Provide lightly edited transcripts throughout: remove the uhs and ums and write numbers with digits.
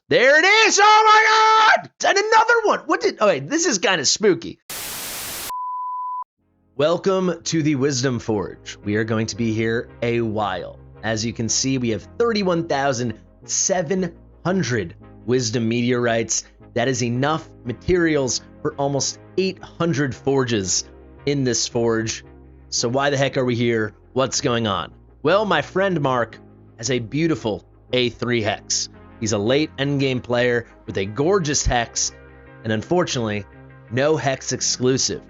There it is. Oh my God. And another one. Oh wait, this is kind of spooky. Welcome to the Wisdom Forge. We are going to be here a while. As you can see, we have 31,700 wisdom meteorites. That is enough materials for almost 800 forges in this forge. So why the heck are we here? What's going on? Well, my friend Mark has a beautiful A3 hex. He's a late endgame player with a gorgeous hex, and unfortunately, no hex exclusive.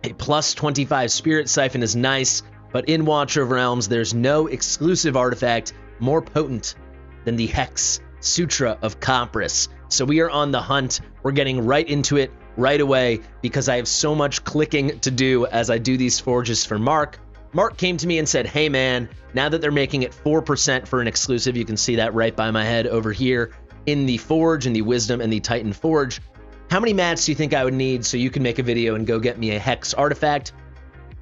A plus 25 Spirit Siphon is nice, but in Watcher of Realms, there's no exclusive artifact more potent than the Hex Sutra of Caprice. So we are on the hunt. We're getting right into it right away because I have so much clicking to do as I do these forges for Mark. Mark came to me and said, hey man, now that they're making it 4% for an exclusive, you can see that right by my head over here in the Forge, in the Wisdom and the Titan Forge. How many mats do you think I would need so you can make a video and go get me a Hex artifact?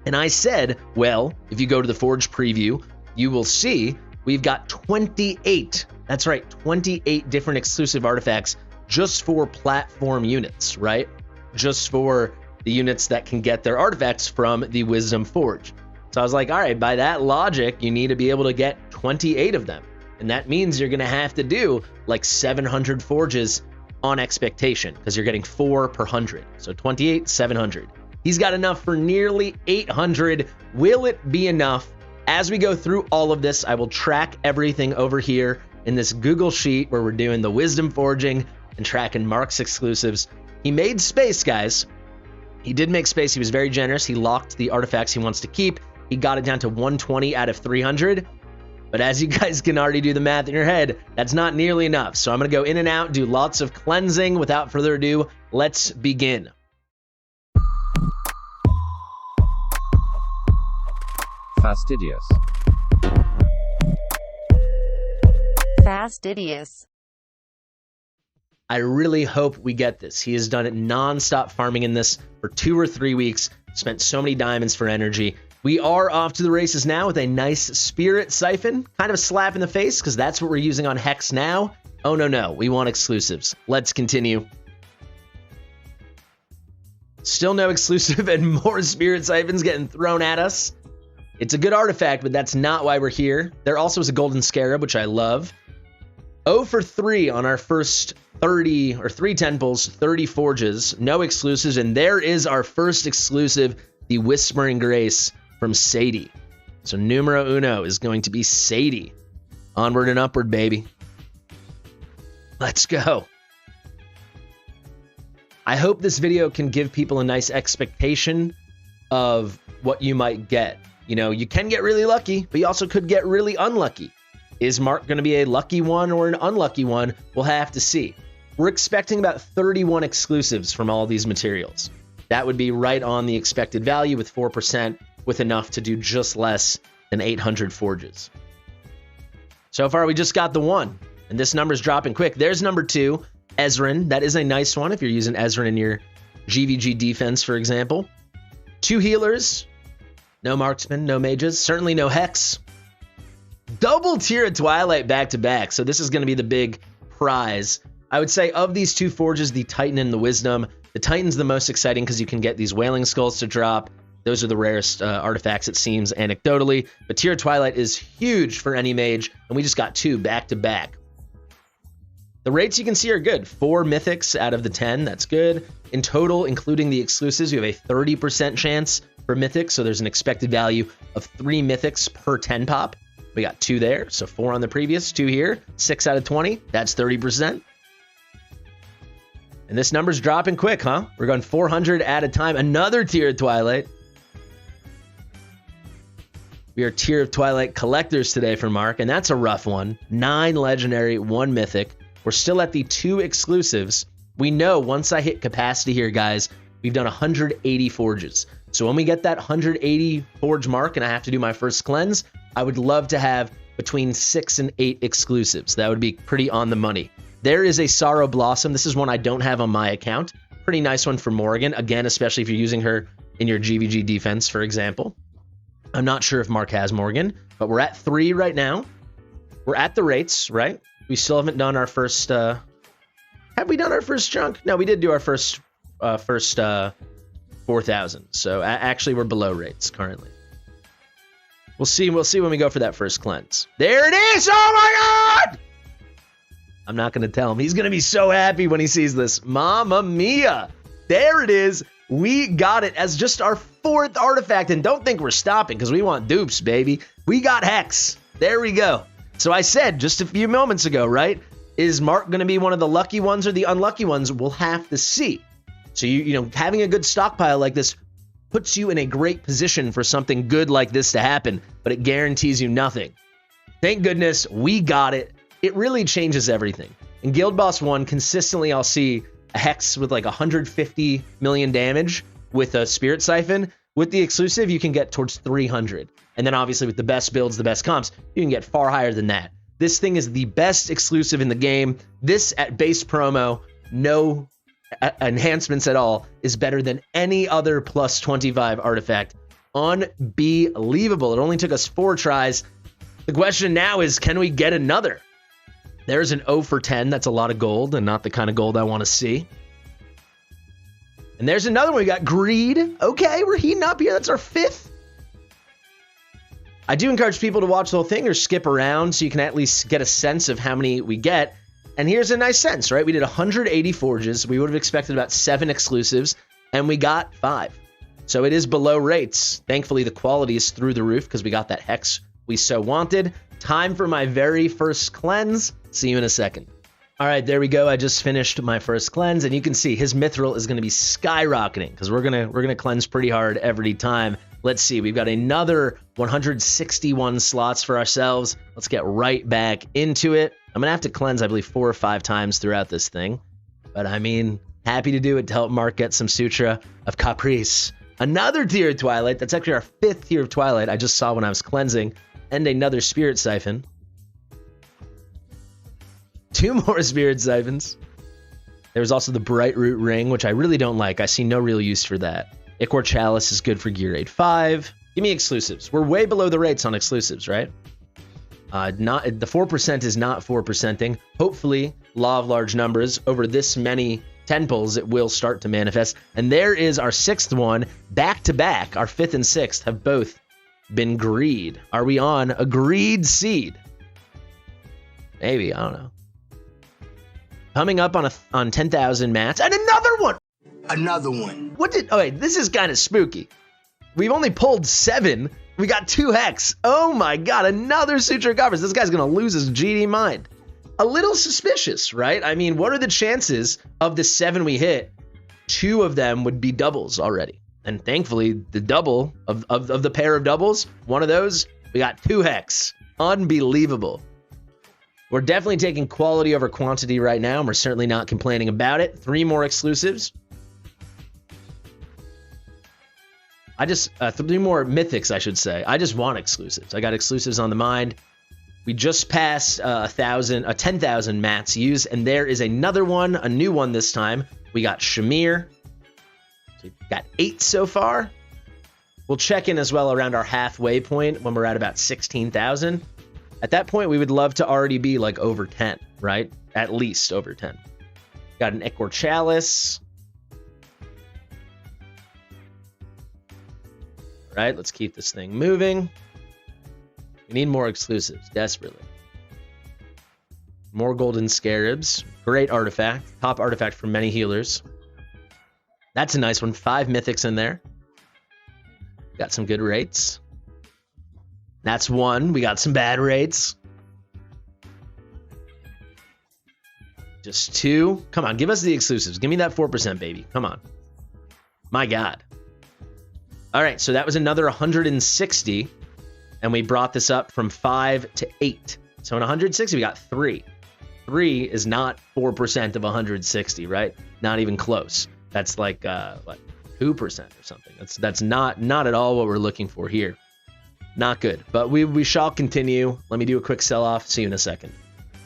And I said, well, if you go to the Forge preview, you will see we've got 28. That's right, 28 different exclusive artifacts just for platform units, right? Just for the units that can get their artifacts from the Wisdom Forge. So I was like, all right, by that logic, you need to be able to get 28 of them. And that means you're going to have to do like 700 forges on expectation because you're getting 4 per 100. So 28, 700. He's got enough for nearly 800. Will it be enough? As we go through all of this, I will track everything over here in this Google Sheet where we're doing the Wisdom Forging and tracking Mark's exclusives. He made space, guys. He did make space. He was very generous. He locked the artifacts he wants to keep. He got it down to 120 out of 300. But as you guys can already do the math in your head, that's not nearly enough. So I'm going to go in and out, do lots of cleansing. Without further ado, let's begin. Fastidious. Fastidious. I really hope we get this. He has done it non-stop farming in this for 2 or 3 weeks, spent so many diamonds for energy. We are off to the races now with a nice Spirit Siphon. Kind of a slap in the face because that's what we're using on Hex now. Oh, no, we want exclusives. Let's continue. Still no exclusive and more Spirit Siphons getting thrown at us. It's a good artifact, but that's not why we're here. There also is a Golden Scarab, which I love. 0 for 3 on our first 30 or 3 temples, 30 forges, no exclusives. And there is our first exclusive, the Whispering Grace from Sadie. So numero uno is going to be Sadie. Onward and upward, baby. Let's go. I hope this video can give people a nice expectation of what you might get. You know, you can get really lucky, but you also could get really unlucky. Is Mark going to be a lucky one or an unlucky one? We'll have to see. We're expecting about 31 exclusives from all these materials. That would be right on the expected value with 4%, with enough to do just less than 800 forges. So far, we just got the 1, and this number's dropping quick. There's number 2, Ezrin. That is a nice one if you're using Ezrin in your GVG defense, for example. 2 healers, no marksman, no mages, certainly no hex. Double tier of Twilight back-to-back, so this is going to be the big prize. I would say of these 2 forges, the Titan and the Wisdom, the Titan's the most exciting because you can get these Wailing Skulls to drop. Those are the rarest artifacts, it seems, anecdotally. But Tier Twilight is huge for any mage, and we just got 2 back-to-back. The rates you can see are good. 4 mythics out of the 10, that's good. In total, including the exclusives, you have a 30% chance for mythics, so there's an expected value of 3 mythics per 10 pop. We got 2 there, so 4 on the previous, 2 here. 6 out of 20, that's 30%. And this number's dropping quick, huh? We're going 400 at a time. Another Tier of Twilight. We are Tier of Twilight collectors today for Mark, and that's a rough one. 9 legendary, 1 mythic. We're still at the 2 exclusives. We know once I hit capacity here, guys, we've done 180 forges. So when we get that 180 forge mark and I have to do my first cleanse, I would love to have between 6 and 8 exclusives. That would be pretty on the money. There is a Sorrow Blossom. This is one I don't have on my account. Pretty nice one for Morgan. Again, especially if you're using her in your GVG defense, for example. I'm not sure if Mark has Morgan, but we're at 3 right now. We're at the rates, right? We still haven't done our first Have we done our first chunk? No, we did do our first 4,000. So actually, we're below rates currently. We'll see when we go for that first cleanse. There it is! Oh my God! I'm not going to tell him. He's going to be so happy when he sees this. Mamma mia! There it is. We got it as just our 4th artifact. And don't think we're stopping because we want dupes, baby. We got Hex. There we go. So I said just a few moments ago, right? Is Mark going to be one of the lucky ones or the unlucky ones? We'll have to see. So, you know, having a good stockpile like this puts you in a great position for something good like this to happen, but it guarantees you nothing. Thank goodness we got it. It really changes everything. In Guild Boss 1, consistently I'll see a Hex with like 150 million damage with a Spirit Siphon. With the exclusive, you can get towards 300. And then obviously with the best builds, the best comps, you can get far higher than that. This thing is the best exclusive in the game. This at base promo, no enhancements at all, is better than any other plus 25 artifact. Unbelievable. It only took us 4 tries. The question now is, can we get another? There's an 0 for 10. That's a lot of gold and not the kind of gold I want to see. And there's another one. We got Greed. Okay, we're heating up here. That's our 5th. I do encourage people to watch the whole thing or skip around so you can at least get a sense of how many we get. And here's a nice sense, right? We did 180 forges. We would have expected about 7 exclusives, and we got 5. So it is below rates. Thankfully, the quality is through the roof because we got that Hex we so wanted. Time for my very first cleanse. See you in a second. All right, there we go. I just finished my first cleanse, and you can see his mithril is going to be skyrocketing because we're gonna cleanse pretty hard every time. Let's see. We've got another 161 slots for ourselves. Let's get right back into it. I'm going to have to cleanse, I believe, 4 or 5 times throughout this thing. But I mean, happy to do it to help Mark get some Sutra of Caprice. Another tier of Twilight. That's actually our 5th tier of Twilight I just saw when I was cleansing. And another Spirit Siphon. 2 more Spirit Siphons. There's also the Bright Root Ring, which I really don't like. I see no real use for that. Ichor Chalice is good for Gear Raid 5. Give me exclusives. We're way below the rates on exclusives, right? The 4% is not 4%ing. Hopefully, law of large numbers, over this many 10 pulls, it will start to manifest. And there is our 6th one. Back to back, our 5th and 6th have both been Greed. Are we on a Greed seed? Maybe, I don't know. Coming up on 10,000 mats. And another one! Another one. Oh wait, this is kind of spooky. We've only pulled 7. We got 2 Hex. Oh my God, another Sutra of Caprice. This guy's gonna lose his GD mind. A little suspicious, right? I mean, what are the chances of the 7 we hit? 2 of them would be doubles already. And thankfully, the double of the pair of doubles, one of those, we got 2 Hex. Unbelievable. We're definitely taking quality over quantity right now, and we're certainly not complaining about it. 3 more exclusives. 3 more mythics, I should say. I just want exclusives. I got exclusives on the mind. We just passed 10,000 mats used, and there is another one, a new one this time. We got Shamir. So we've got 8 so far. We'll check in as well around our halfway point when we're at about 16,000. At that point, we would love to already be like over 10, right? At least over 10. Got an Ichor Chalice. All right, let's keep this thing moving. We need more exclusives, desperately. More Golden Scarabs. Great artifact. Top artifact for many healers. That's a nice one. 5 mythics in there. Got some good rates. That's 1. We got some bad rates. Just 2. Come on, give us the exclusives. Give me that 4%, baby. Come on. My God. All right, so that was another 160, and we brought this up from 5 to 8. So in 160, we got 3. 3 is not 4% of 160, right? Not even close. That's like 2% or something. That's not at all what we're looking for here. Not good, but we shall continue. Let me do a quick sell-off. See you in a second.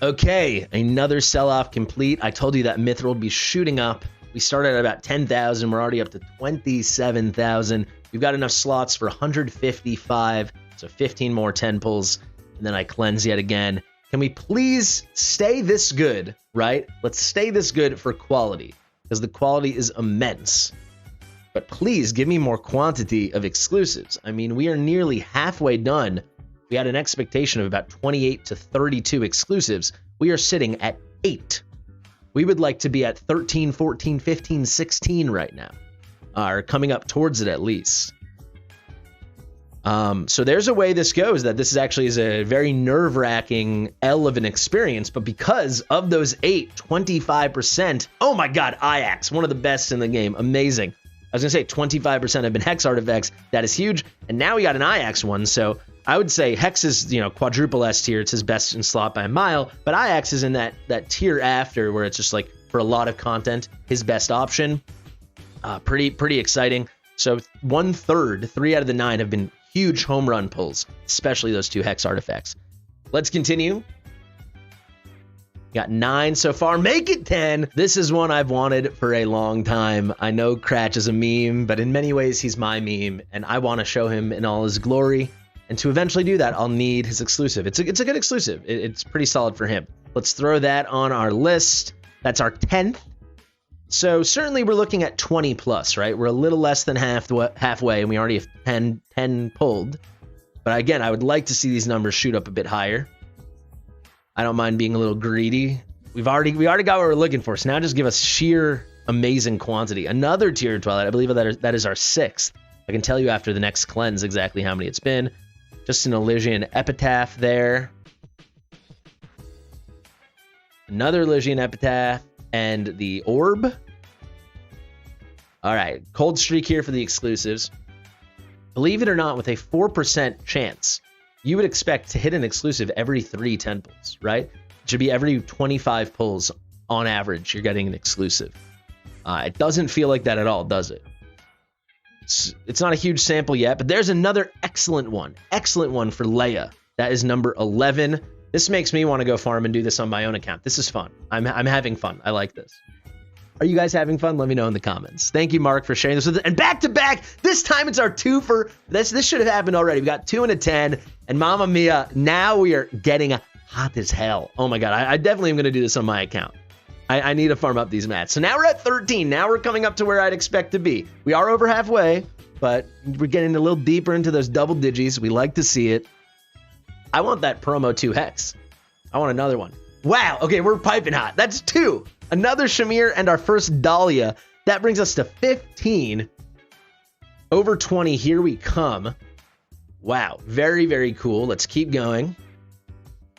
Okay, another sell-off complete. I told you that Mithril would be shooting up. We started at about 10,000. We're already up to 27,000. We've got enough slots for 155, so 15 more 10 pulls, and then I cleanse yet again. Can we please stay this good, right? Let's stay this good for quality, because the quality is immense. But please give me more quantity of exclusives. I mean, we are nearly halfway done. We had an expectation of about 28 to 32 exclusives. We are sitting at 8. We would like to be at 13, 14, 15, 16 right now, or coming up towards it at least. So there's a way this goes, that this is actually a very nerve-wracking L of an experience, but because of those 8, 25%, oh my god, Ajax, one of the best in the game, amazing. I was gonna say 25% have been Hex artifacts, that is huge, and now we got an Ajax one, so I would say Hex is, quadruple S tier, it's his best in slot by a mile, but Ajax is in that tier after, where it's just like, for a lot of content, his best option. Pretty exciting. So 1/3, 3 out of the 9 have been huge home run pulls, especially those 2 Hex artifacts. Let's continue. Got 9 so far. Make it 10. This is one I've wanted for a long time. I know Cratch is a meme, but in many ways he's my meme, and I want to show him in all his glory. And to eventually do that, I'll need his exclusive. It's a good exclusive. It's pretty solid for him. Let's throw that on our list. That's our 10th. So certainly we're looking at 20 plus, right? We're a little less than halfway, and we already have 10 pulled. But again, I would like to see these numbers shoot up a bit higher. I don't mind being a little greedy. We already got what we're looking for, so now just give us sheer amazing quantity. Another tier of Twilight, I believe that is our 6th. I can tell you after the next cleanse exactly how many it's been. Just an Elysian Epitaph there. Another Elysian Epitaph. And the Orb. All right, cold streak here for the exclusives. Believe it or not, with a 4% chance, you would expect to hit an exclusive every 3 10 pulls, right? It should be every 25 pulls on average, you're getting an exclusive. It doesn't feel like that at all, does it? It's not a huge sample yet, but there's another excellent one for Leia. That is number 11. This makes me want to go farm and do this on my own account. This is fun. I'm having fun. I like this. Are you guys having fun? Let me know in the comments. Thank you, Mark, for sharing this with us. And back to back, this time it's our 2 for this. This should have happened already. We got 2 and a 10, and Mamma Mia, now we are getting hot as hell. Oh my god, I definitely am going to do this on my account. I need to farm up these mats. So now we're at 13. Now we're coming up to where I'd expect to be. We are over halfway, but we're getting a little deeper into those double digits. We like to see it. I want that promo 2 Hex. I want another one. Wow. Okay, we're piping hot. That's 2. Another Shamir and our first Dahlia. That brings us to 15. Over 20. Here we come. Wow. Very, very cool. Let's keep going.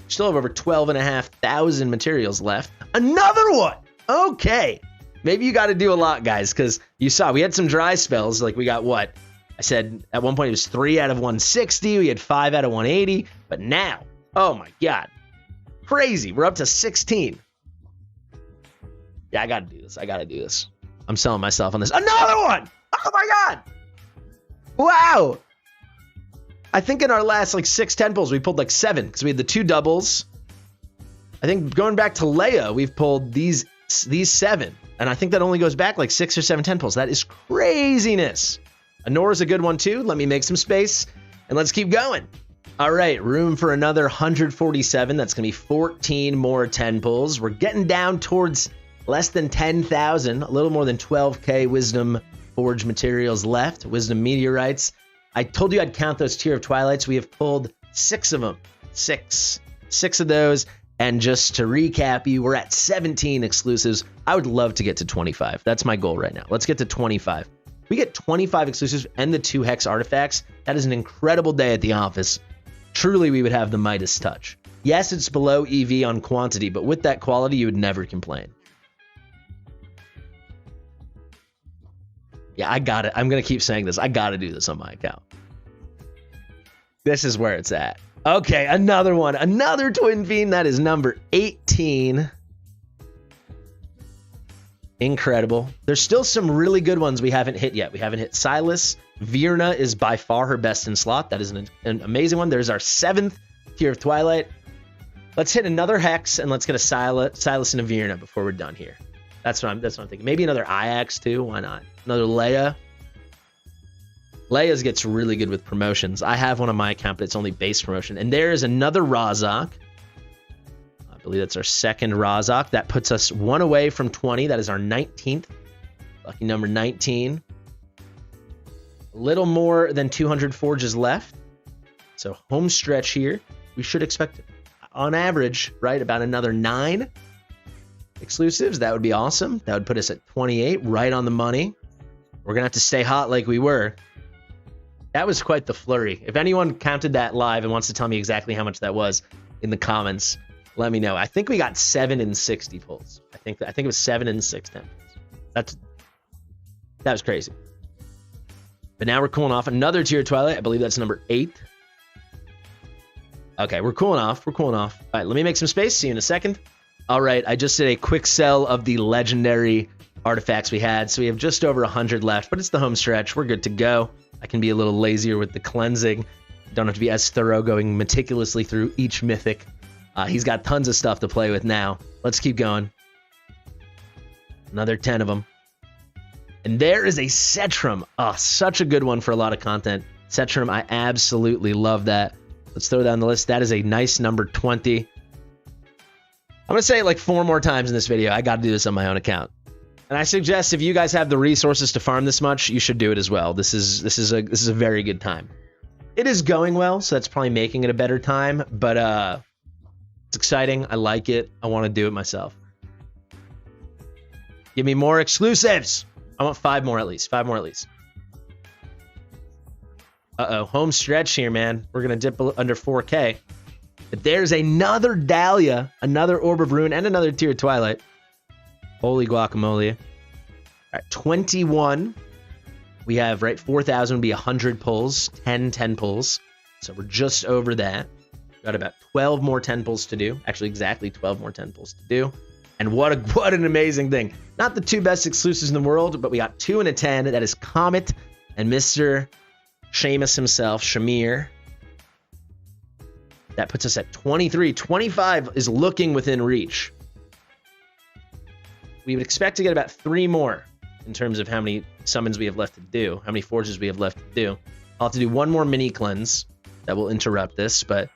Still have over 12,500 materials left. Another one. Okay. Maybe you got to do a lot, guys, because you saw we had some dry spells. Like we got what? I said at one point it was 3 out of 160. We had 5 out of 180. But now, oh my god. Crazy. We're up to 16. Yeah, I got to do this. I'm selling myself on this. Another one. Oh my god. Wow. I think in our last 6 10 pulls, we pulled 7 because we had the 2 doubles. I think going back to Leia, we've pulled these 7. And I think that only goes back 6 or 7 10 pulls. That is craziness. Anora's a good one too. Let me make some space and let's keep going. All right, room for another 147. That's going to be 14 more 10 pulls. We're getting down towards less than 10,000, a little more than 12K Wisdom Forge materials left. Wisdom meteorites. I told you I'd count those tier of Twilights. We have pulled 6 of them. 6 of those. And just to recap you, we're at 17 exclusives. I would love to get to 25. That's my goal right now. Let's get to 25. We get 25 exclusives and the 2 Hex artifacts. That is an incredible day at the office. Truly, we would have the Midas touch. Yes, it's below EV on quantity, but with that quality, you would never complain. Yeah, I got it. I'm going to keep saying this. I got to do this on my account. This is where it's at. Okay, another one. Another Twin Fiend. That is number 18. Incredible. There's still some really good ones we haven't hit yet. We haven't hit Silas. Virna is by far her best in slot. That is an amazing one. There's our 7th tier of Twilight. Let's hit another Hex and let's get a Silas and a Virna before we're done here. That's what I'm thinking. Maybe another Ajax too. Why not? Another Leia. Leia's gets really good with promotions. I have one on my account, but it's only base promotion. And there is another Razak. believe that's our second Razak. That puts us one away from 20. That is our 19th. Lucky number 19. A little more than 200 forges left. So home stretch here. We should expect, on average, right, about another 9 exclusives. That would be awesome. That would put us at 28, right on the money. We're going to have to stay hot like we were. That was quite the flurry. If anyone counted that live and wants to tell me exactly how much that was in the comments, let me know. I think we got 7 and 60 pulls. I think it was 7 and 6 temples. That was crazy. But now we're cooling off. Another tier Twilight. I believe that's number 8. Okay, we're cooling off. We're cooling off. All right, let me make some space. See you in a second. All right, I just did a quick sell of the legendary artifacts we had. So we have just over 100 left, but it's the home stretch. We're good to go. I can be a little lazier with the cleansing. Don't have to be as thorough going meticulously through each mythic. He's got tons of stuff to play with now. Let's keep going. Another 10 of them. And there is a Cetrum. Oh, such a good one for a lot of content. Cetrum, I absolutely love that. Let's throw that on the list. That is a nice number 20. I'm going to say it like 4 more times in this video. I got to do this on my own account. And I suggest if you guys have the resources to farm this much, you should do it as well. This is a very good time. It is going well, so that's probably making it a better time, but it's exciting. I like it. I want to do it myself. Give me more exclusives. I want 5 more at least. 5 more at least. Uh-oh, home stretch here, man. We're going to dip under 4K. But there's another Dahlia, another Orb of Ruin, and another Tier Twilight. Holy guacamole. All right, 21. We have, right, 4,000 would be 100 pulls, 10 pulls. So we're just over that. Got about 12 more 10 pulls to do. Actually, exactly 12 more 10 pulls to do. And what an amazing thing. Not the 2 best exclusives in the world, but we got 2 and a 10. That is Comet and Mr. Seamus himself, Shamir. That puts us at 23. 25 is looking within reach. We would expect to get about 3 more in terms of how many summons we have left to do, how many forges we have left to do. I'll have to do 1 more mini cleanse that will interrupt this, but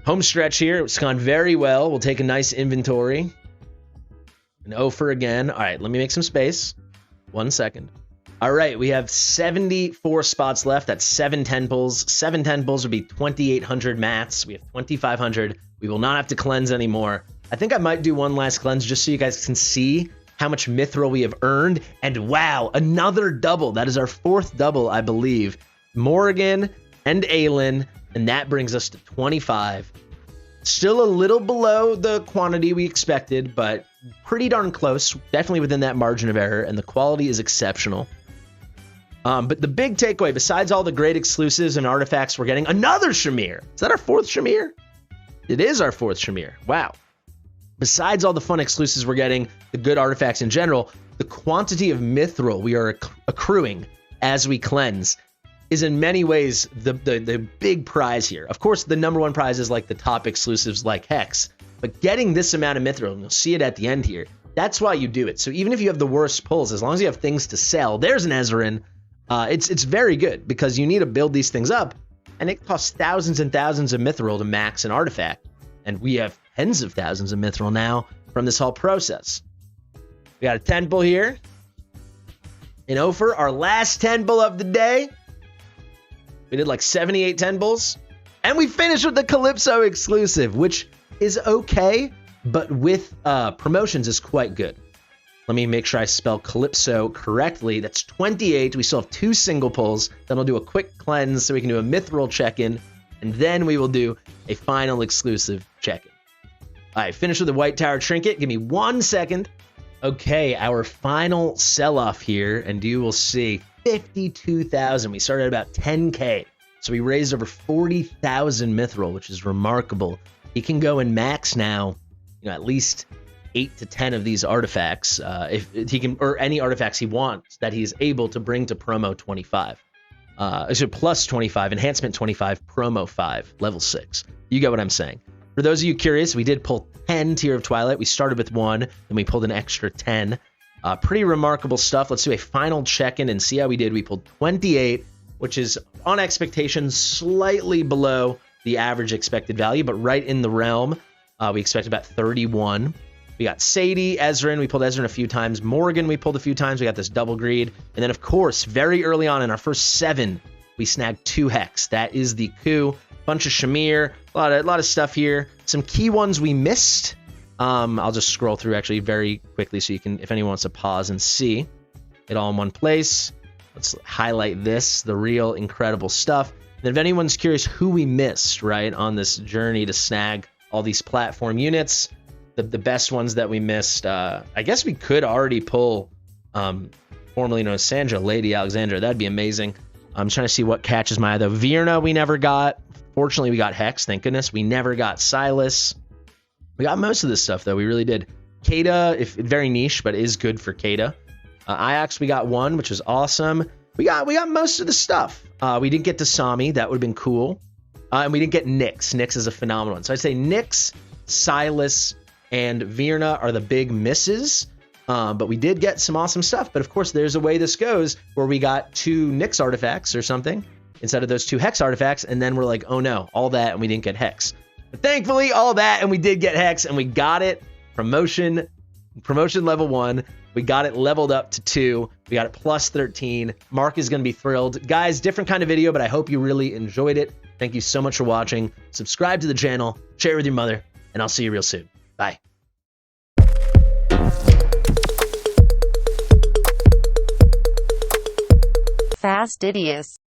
home stretch here. It's gone very well. We'll take a nice inventory. An Ophir again. All right, let me make some space. 1 second. All right, we have 74 spots left. That's 7 10 pulls. 7 10 pulls would be 2,800 mats. We have 2,500. We will not have to cleanse anymore. I think I might do 1 last cleanse just so you guys can see how much mithril we have earned. And wow, another double. That is our 4th double, I believe. Morrigan and Aelin, and that brings us to 25. Still a little below the quantity we expected, but pretty darn close. Definitely within that margin of error, and the quality is exceptional. But the big takeaway, besides all the great exclusives and artifacts we're getting, another Shamir. Is that our 4th Shamir? It is our 4th Shamir. Wow. Besides all the fun exclusives we're getting, the good artifacts in general, the quantity of mithril we are accruing as we cleanse is in many ways the big prize here. Of course, the number 1 prize is like the top exclusives like Hex, but getting this amount of mithril, and you'll see it at the end here, that's why you do it. So even if you have the worst pulls, as long as you have things to sell, there's an Ezrein, it's very good because you need to build these things up, and it costs thousands and thousands of mithril to max an artifact. And we have tens of thousands of mithril now from this whole process. We got a 10 pull here. In Ophir, our last 10 pull of the day. We did like 78 10 pulls. And we finished with the Calypso exclusive, which is okay, but with promotions is quite good. Let me make sure I spell Calypso correctly. That's 28. We still have 2 single pulls. Then I'll do a quick cleanse so we can do a mithril check-in. And then we will do a final exclusive check-in. All right, finish with the White Tower Trinket. Give me 1 second. Okay, our final sell-off here, and you will see 52,000. We started at about 10K. So we raised over 40,000 mithril, which is remarkable. He can go and max now, at least 8 to 10 of these artifacts, if he can, or any artifacts he wants that he's able to bring to promo 25. So plus 25, enhancement 25, promo 5, level 6. You get what I'm saying. For those of you curious, we did pull 10 Tier of Twilight. We started with 1, then we pulled an extra 10. Pretty remarkable stuff. Let's do a final check-in and see how we did. We pulled 28, which is on expectations, slightly below the average expected value, but right in the realm. We expect about 31. We got Sadie, Ezrin. We pulled Ezrin a few times. Morgan, we pulled a few times. We got this double greed. And then, of course, very early on in our first 7, we snagged 2 hex. That is the coup. Bunch of Shamir. A lot of stuff here. Some key ones we missed. I'll just scroll through actually very quickly so you can, if anyone wants to pause and see it all in one place. Let's highlight this, the real incredible stuff. And if anyone's curious who we missed, right, on this journey to snag all these platform units, the best ones that we missed, I guess we could already pull, formerly known as Sandra, Lady Alexandra. That'd be amazing. I'm trying to see what catches my eye, though. Virna we never got. Fortunately, we got Hex, thank goodness. We never got Silas. We got most of this stuff, though. We really did. Kata, if very niche, but is good for Kata. Iox, we got 1, which was awesome. We got most of the stuff. We didn't get to Sami. That would have been cool. And we didn't get Nyx. Nyx is a phenomenal one. So I'd say Nyx, Silas, and Virna are the big misses. But we did get some awesome stuff. But of course, there's a way this goes where we got 2 Nyx artifacts or something instead of those 2 Hex artifacts. And then we're like, oh no, all that and we didn't get Hex. But thankfully, all that and we did get Hex and we got it. Promotion level 1. We got it leveled up to 2. We got it plus 13. Mark is going to be thrilled. Guys, different kind of video, but I hope you really enjoyed it. Thank you so much for watching. Subscribe to the channel, share it with your mother, and I'll see you real soon. Bye. Fastidious.